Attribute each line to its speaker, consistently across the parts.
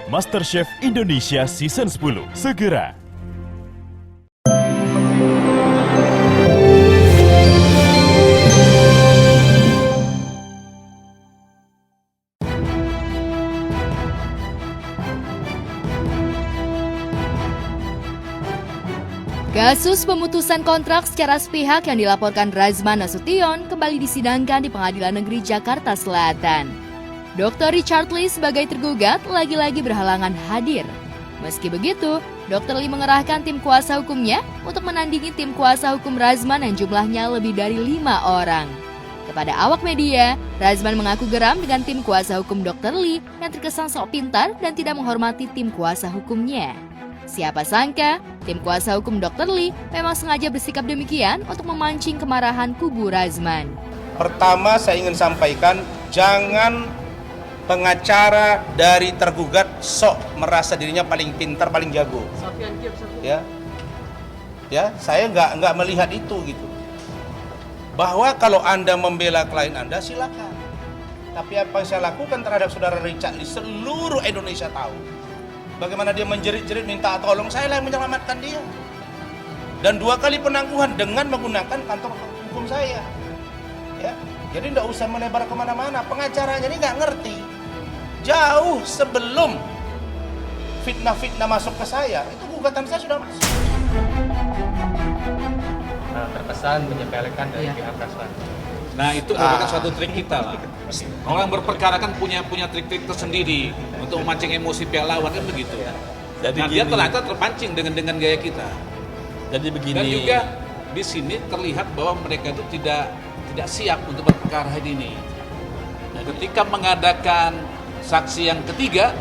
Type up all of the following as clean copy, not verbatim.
Speaker 1: MasterChef Indonesia Season 10 segera.
Speaker 2: Kasus pemutusan kontrak secara sepihak yang dilaporkan Razman Nasution kembali disidangkan di Pengadilan Negeri Jakarta Selatan. Dr. Richard Lee sebagai tergugat lagi-lagi berhalangan hadir. Meski begitu, Dr. Lee mengerahkan tim kuasa hukumnya untuk menandingi tim kuasa hukum Razman yang jumlahnya lebih dari 5 orang. Kepada awak media, Razman mengaku geram dengan tim kuasa hukum Dr. Lee yang terkesan sok pintar dan tidak menghormati tim kuasa hukumnya. Siapa sangka, tim kuasa hukum Dr. Lee memang sengaja bersikap demikian untuk memancing kemarahan kubu Razman.
Speaker 3: Pertama, saya ingin sampaikan, jangan pengacara dari tergugat sok merasa dirinya paling pintar, paling jago. Ya, saya nggak melihat itu gitu. Bahwa kalau Anda membela klien Anda, silakan. Tapi apa yang saya lakukan terhadap saudara Richard Lee, seluruh Indonesia tahu. Bagaimana dia menjerit-jerit minta tolong, saya lah yang menyelamatkan dia. Dan 2 kali penangguhan dengan menggunakan kantor hukum saya. Ya, jadi tidak usah melebar kemana-mana. Pengacaranya ini nggak ngerti. Jauh sebelum fitnah-fitnah masuk ke saya, itu gugatan saya sudah masuk.
Speaker 4: Terkesan menyepelekan dari pihak Razman.
Speaker 5: Nah, itu merupakan suatu trik kita lah. Orang berperkara kan punya trik-trik tersendiri untuk memancing emosi pihak lawan, kan begitu. Jadi dia ternyata terpancing dengan gaya kita.
Speaker 6: Jadi begini.
Speaker 5: Dan juga di sini terlihat bahwa mereka itu tidak siap untuk berperkara hari ini. Nah, ketika mengadakan saksi yang ketiga,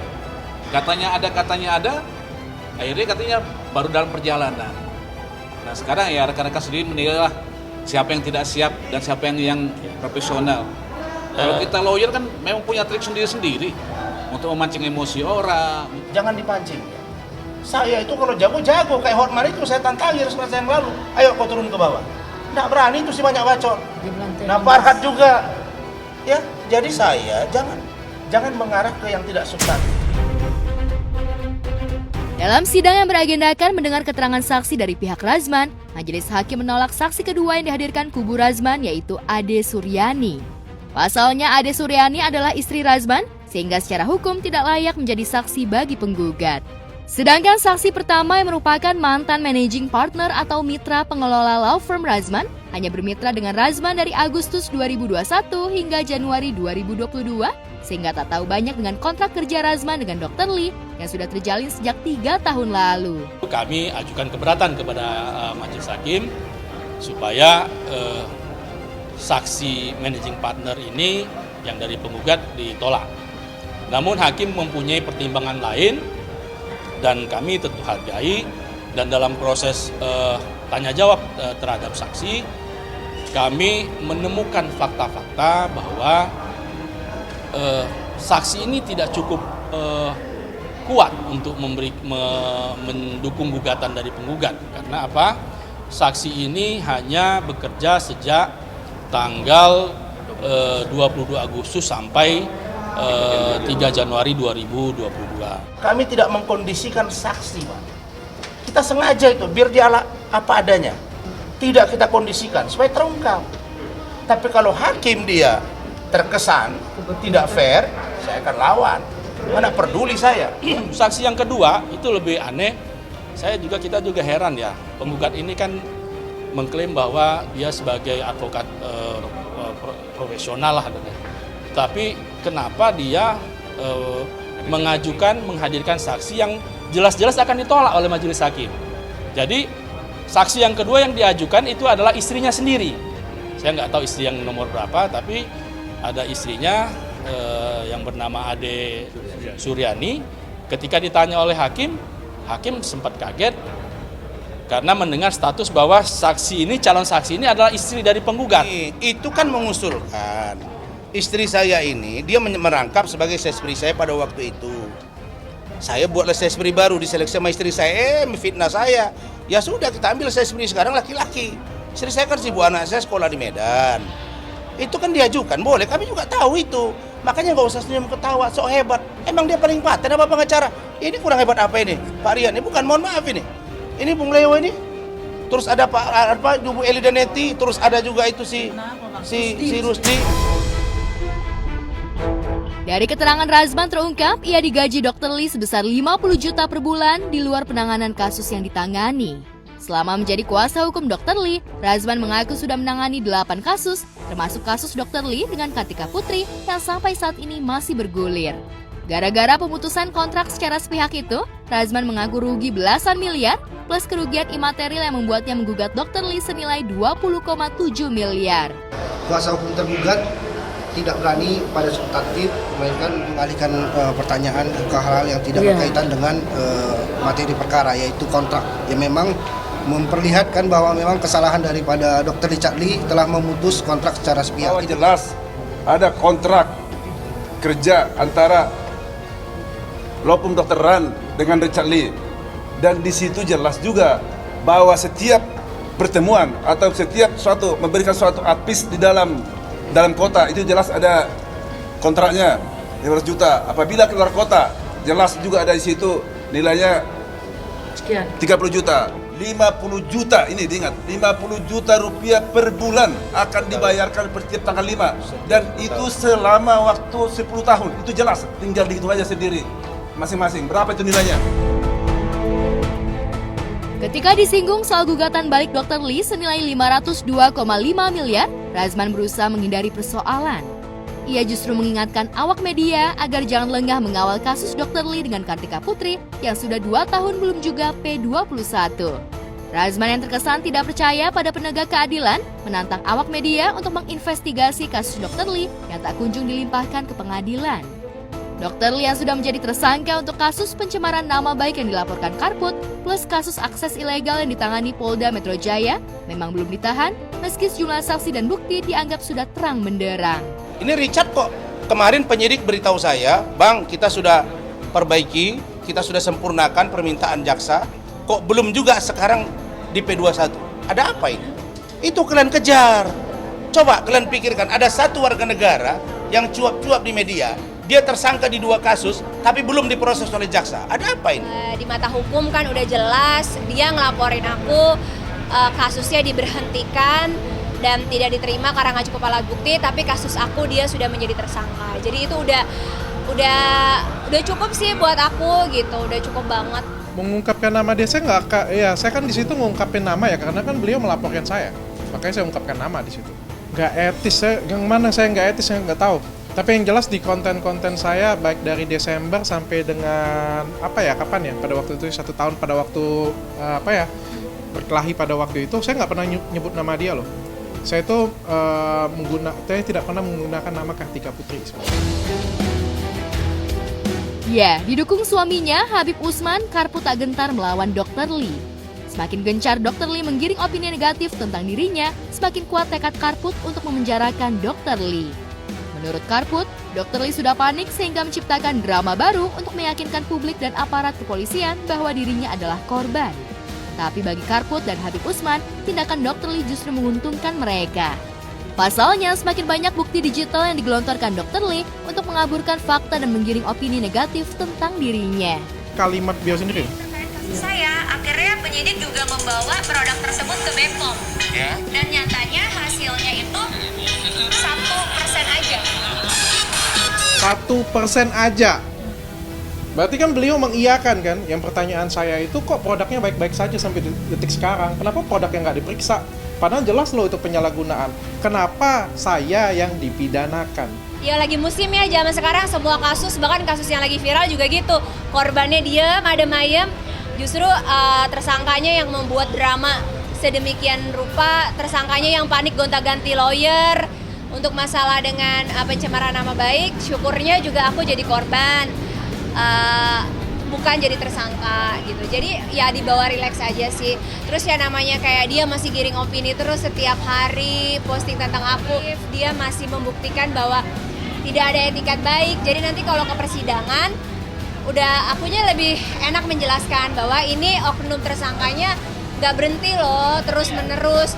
Speaker 5: katanya ada, akhirnya katanya baru dalam perjalanan. Nah, sekarang ya rekan-rekan sendiri menilailah siapa yang tidak siap dan siapa yang profesional. Kalau kita lawyer kan memang punya trik sendiri-sendiri untuk memancing emosi orang.
Speaker 3: Jangan dipancing. Saya itu kalau jago kayak Hotman itu saya tantangi semasa yang lalu. Ayo kau turun ke bawah. Nggak berani itu si banyak bacot. Nah, Farhad juga. Ya, jadi saya jangan mengarah ke yang tidak substantif.
Speaker 2: Dalam sidang yang beragendakan mendengar keterangan saksi dari pihak Razman, majelis hakim menolak saksi kedua yang dihadirkan kubu Razman, yaitu Ade Suryani. Pasalnya Ade Suryani adalah istri Razman, sehingga secara hukum tidak layak menjadi saksi bagi penggugat. Sedangkan saksi pertama yang merupakan mantan managing partner atau mitra pengelola law firm Razman, hanya bermitra dengan Razman dari Agustus 2021 hingga Januari 2022, sehingga tak tahu banyak dengan kontrak kerja Razman dengan Dr. Lee yang sudah terjalin sejak 3 tahun lalu.
Speaker 6: Kami ajukan keberatan kepada majelis hakim supaya saksi managing partner ini yang dari penggugat ditolak. Namun hakim mempunyai pertimbangan lain dan kami tentu hargai, dan dalam proses tanya jawab terhadap saksi, kami menemukan fakta-fakta bahwa saksi ini tidak cukup kuat untuk mendukung gugatan dari penggugat. Karena apa? Saksi ini hanya bekerja sejak tanggal 22 Agustus sampai 3 Januari 2022.
Speaker 3: Kami tidak mengkondisikan saksi, Pak. Kita sengaja itu biar dia apa adanya. Tidak kita kondisikan supaya terungkap. Tapi kalau hakim dia terkesan tidak fair, saya akan lawan. Mana peduli saya.
Speaker 6: Saksi yang kedua itu lebih aneh. Kita juga heran ya. Penggugat ini kan mengklaim bahwa dia sebagai advokat profesional lah. Tapi kenapa dia menghadirkan saksi yang jelas-jelas akan ditolak oleh majelis hakim. Jadi saksi yang kedua yang diajukan itu adalah istrinya sendiri. Saya nggak tahu istri yang nomor berapa, tapi ada istrinya yang bernama Ade Suryani. Ketika ditanya oleh hakim sempat kaget karena mendengar status bahwa calon saksi ini adalah istri dari penggugat.
Speaker 3: Itu kan mengusulkan. Istri saya ini, dia merangkap sebagai sespri saya pada waktu itu. Saya buatlah sespri baru, diseleksi sama istri saya, fitnah saya. Ya sudah, kita ambil sespri sekarang laki-laki. Istri saya kan sibuk, anak saya sekolah di Medan. Itu kan diajukan, boleh, kami juga tahu itu. Makanya nggak usah senyum ketawa, sok hebat. Emang dia paling paten apa pengacara? Ini kurang hebat apa ini, Pak Rian? Ini bukan, mohon maaf ini. Ini Bung Leo ini. Terus ada Pak Ibu Eli Daneti, terus ada juga itu si Rusdi.
Speaker 2: Dari keterangan Razman terungkap, ia digaji Dr. Lee sebesar 50 juta per bulan di luar penanganan kasus yang ditangani. Selama menjadi kuasa hukum Dr. Lee, Razman mengaku sudah menangani 8 kasus, termasuk kasus Dr. Lee dengan Kartika Putri yang sampai saat ini masih bergulir. Gara-gara pemutusan kontrak secara sepihak itu, Razman mengaku rugi belasan miliar, plus kerugian imaterial yang membuatnya menggugat Dr. Lee senilai 20,7 miliar.
Speaker 7: Kuasa hukum tergugat tidak berani pada substantif, melainkan mengalihkan pertanyaan ke hal-hal yang tidak berkaitan dengan materi perkara, yaitu kontrak yang memang memperlihatkan bahwa memang kesalahan daripada Dr. Richard Lee telah memutus kontrak secara sepihak.
Speaker 8: Bahwa jelas ada kontrak kerja antara Lopum Dr. Ran dengan Richard Lee, dan di situ jelas juga bahwa setiap pertemuan atau setiap memberikan suatu advis di dalam kota itu jelas ada kontraknya 500 juta. Apabila keluar kota jelas juga ada di situ nilainya sekian 30 juta. 50 juta ini diingat, 50 juta rupiah per bulan akan dibayarkan per setiap tanggal 5, dan itu selama waktu 10 tahun. Itu jelas, tinggal dihitung aja sendiri masing-masing berapa itu nilainya.
Speaker 2: Ketika disinggung soal gugatan balik Dr. Lee senilai 502,5 miliar, Razman berusaha menghindari persoalan. Ia justru mengingatkan awak media agar jangan lengah mengawal kasus Dr. Lee dengan Kartika Putri yang sudah 2 tahun belum juga P21. Razman yang terkesan tidak percaya pada penegak keadilan menantang awak media untuk menginvestigasi kasus Dr. Lee yang tak kunjung dilimpahkan ke pengadilan. Dr. Lee yang sudah menjadi tersangka untuk kasus pencemaran nama baik yang dilaporkan Karput plus kasus akses ilegal yang ditangani Polda Metro Jaya memang belum ditahan meski sejumlah saksi dan bukti dianggap sudah terang benderang.
Speaker 3: Ini Richard kok kemarin penyidik beritahu saya, Bang, kita sudah perbaiki, kita sudah sempurnakan permintaan jaksa, kok belum juga sekarang di P21. Ada apa ini? Itu kalian kejar. Coba kalian pikirkan, ada satu warga negara yang cuap-cuap di media, dia tersangka di 2 kasus, tapi belum diproses oleh jaksa. Ada apa ini?
Speaker 9: Di mata hukum kan udah jelas, dia ngelaporin aku, kasusnya diberhentikan dan tidak diterima karena nggak cukup alat bukti, tapi kasus aku dia sudah menjadi tersangka. Jadi itu udah cukup sih buat aku gitu, udah cukup banget.
Speaker 10: Mengungkapkan nama dia saya kan di situ mengungkapin nama ya karena kan beliau melaporkan saya, makanya saya ungkapkan nama di situ. Nggak etis, saya nggak etis, saya nggak tahu. Tapi yang jelas di konten-konten saya baik dari Desember sampai dengan kapan ya, pada waktu itu 1 tahun pada waktu berkelahi pada waktu itu saya nggak pernah nyebut nama dia loh. Saya itu saya tidak pernah menggunakan nama Kartika Putri.
Speaker 2: Ya, didukung suaminya Habib Usman, Karput tak gentar melawan Dr. Lee. Semakin gencar Dr. Lee menggiring opini negatif tentang dirinya, semakin kuat tekad Karput untuk memenjarakan Dr. Lee. Menurut Karput, Dr. Lee sudah panik sehingga menciptakan drama baru untuk meyakinkan publik dan aparat kepolisian bahwa dirinya adalah korban. Tapi bagi Karput dan Habib Usman, tindakan Dr. Lee justru menguntungkan mereka. Pasalnya, semakin banyak bukti digital yang digelontorkan Dr. Lee untuk mengaburkan fakta dan menggiring opini negatif tentang dirinya.
Speaker 10: Kalimat beliau sendiri.
Speaker 9: Saya akhirnya penyidik juga membawa produk tersebut ke BPOM. Dan nyatanya hasilnya itu 1% aja.
Speaker 10: 1% aja. Berarti kan beliau mengiyakan kan, yang pertanyaan saya itu kok produknya baik-baik saja sampai detik sekarang. Kenapa produknya nggak diperiksa? Padahal jelas loh itu penyalahgunaan. Kenapa saya yang dipidanakan?
Speaker 9: Ya lagi musim ya zaman sekarang semua kasus, bahkan kasus yang lagi viral juga gitu. Korbannya diem, adem ayem, justru tersangkanya yang membuat drama sedemikian rupa, tersangkanya yang panik gonta-ganti lawyer untuk masalah dengan pencemaran nama baik. Syukurnya juga aku jadi korban. Bukan jadi tersangka gitu. Jadi ya dibawa rileks aja sih. Terus ya namanya kayak dia masih giring opini terus setiap hari posting tentang aku. Dia masih membuktikan bahwa tidak ada etikat baik. Jadi nanti kalau ke persidangan udah akunya lebih enak menjelaskan bahwa ini oknum tersangkanya nggak berhenti loh terus menerus.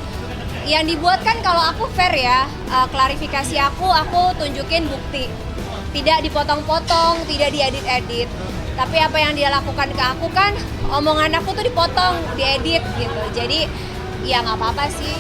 Speaker 9: Yang dibuat kan kalau aku fair ya, klarifikasi aku tunjukin bukti. tidak dipotong-potong, tidak diedit-edit. Tapi apa yang dia lakukan ke aku kan, omongan aku tuh dipotong, diedit gitu. Jadi ya nggak apa-apa sih.